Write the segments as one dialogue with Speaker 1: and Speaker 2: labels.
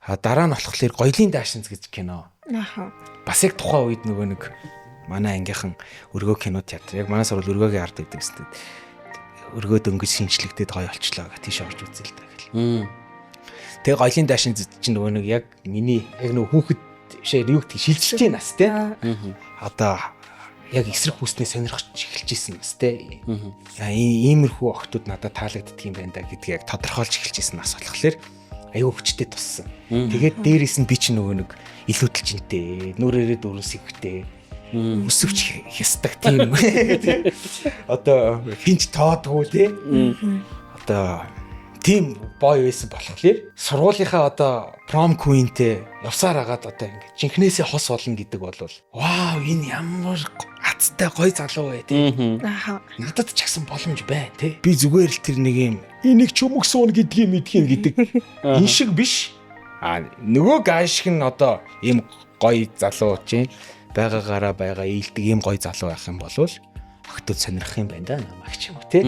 Speaker 1: Дараа нь болохоор Гоёлын даашинз гэж кино.
Speaker 2: Аха.
Speaker 1: Бас яг тухайн үед нөгөө нэг манай ангийнхан өргөө кино театр. Яг манай сургууль өргөөгийн ард байдаг гэсэн. Өргөө дөнгөж шинжлэгдээд гоё болчлоо гэх тийш орж үзэл та гэл. Тэгээ Гоёлын даашинз чинь нөгөө нэг яг миний яг нөгөө хүүхэд шээ юу гэдэг шилжилж байна нас те. Одоо яг эсрэг хүснээ сонирхож эхэлж исэн бас те. Иймэрхүү охтууд надад таалагддаг юм байна да гэдгийг яг тодорхойлж эхэлж исэн нас болохоор аюу хүчтэй туссан. Тэгээд дээрээс нь би ч нөгөө нэг илүүдэлжинтэй, нүрээрээ дөрөсөвхтэй, өсөвч хястаг тийм. Одоо хинч тоодгүй те. Одоо тийм бой байсан болохоор сургуулийнхаа одоо prom queen-тэй явсаар агаад одоо ингэ жинхнээсээ хос болно гэдэг бол вау энэ ямар азтай гоё залуу бай тий.
Speaker 2: Аха.
Speaker 1: Надад ч гэсэн боломж бай тий. Би зүгээр л тэр нэг юм энийг чөмөг суун гэдгийг мэдхийн гэдэг энэ шиг биш. Нөгөө гайшиг нь одоо ийм гоё залуу чинь байгаагаараа байгаа ийдэг ийм гоё залуу байх юм бол охтод сонирхох юм байна да намайг ч юм уу тий.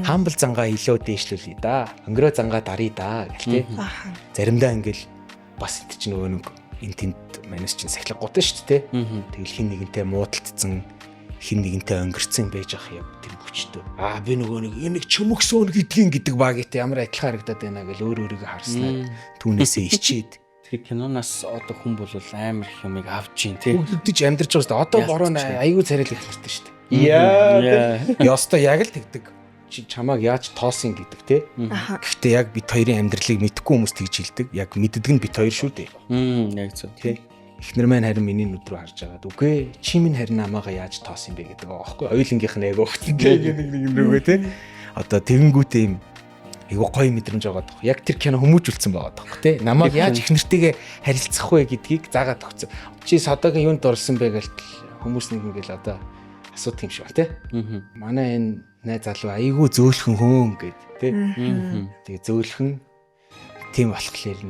Speaker 1: Хамбал зангаа илүү дээшлүүлээ да. Өнгөрөө зангаа даръя да гэл тий. Заримдаа ингээл бас энэ чинь нөгөө нэг энэ тэнд манайс чинь сахилга гутан шүү дээ тий. Тэгэл хин нэгэнтэй муудалцсан хин нэгэнтэй өнгөрцөн байж ах юм тэр хүчтэй. Би нөгөө нэг энийг чөмөг суун гэдэг багийтай ямар адилхан харагдаад байна гэл өөр өөрийгөө харснаа түүнээсээ ичээд
Speaker 3: тэр киноноос одоо хүн бол амар их юмыг авч ийн тий.
Speaker 1: Үдэж амьдарч байгаа шүү дээ. Одоо бороо айгүй царил их нэртэй шүү дээ. Яа. Яста яг л тэгдэг. Чи чамааг яаж тоосон гэдэг те. Гэхдээ яг бит хоёрын амьдралыг мэдхгүй хүмүүс тэгж хэлдэг. Яг мэддэг нь бит хоёр шүү дээ.
Speaker 3: Яг зөв
Speaker 1: те. Эхнэр маань харин миний нүд рүү харж агаад үгүй чи минь харин намаагаа яаж тоосон бэ гэдэг байгаа байхгүй. Оюулынгийнх нь яг өгсөн те. Нэг рүүгээ те. Одоо тэгэнгүүтээ юм айгу гоё мэдрэмж байгаа даа. Яг тэр кино хүмүүжүүлсэн байгаа даа те. Намайг яаж эхнэртэйгээ харилцах вэ гэдгийг заагаад өгсөн. Чи содогийн юунд орсон бэ гээл хүмүүс нэг ингээл одоо асуудаг юм шиг ба тий. Манай энэ найз залуу айгүй зөөлхөн хөөн гэд тий. Тэгээ зөөлхөн тийм болохоор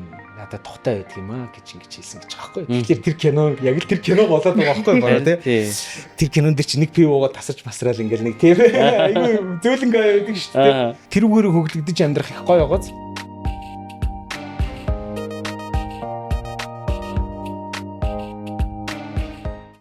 Speaker 1: надад тухтай байдаг юм аа гэж ингэж хэлсэн гэж байгаа байхгүй. Тэгэхээр тэр кино яг л тэр кино болоод байгаа байхгүй бараа тий. Тэр кинонд дэр чи нэг пив уугаад тасарч масраал ингээл нэг тийм айгүй зөөлөнгөө байдаг шүү дээ. Тэр үгээр хөглөгдөж амьдрах их гоё байгааз.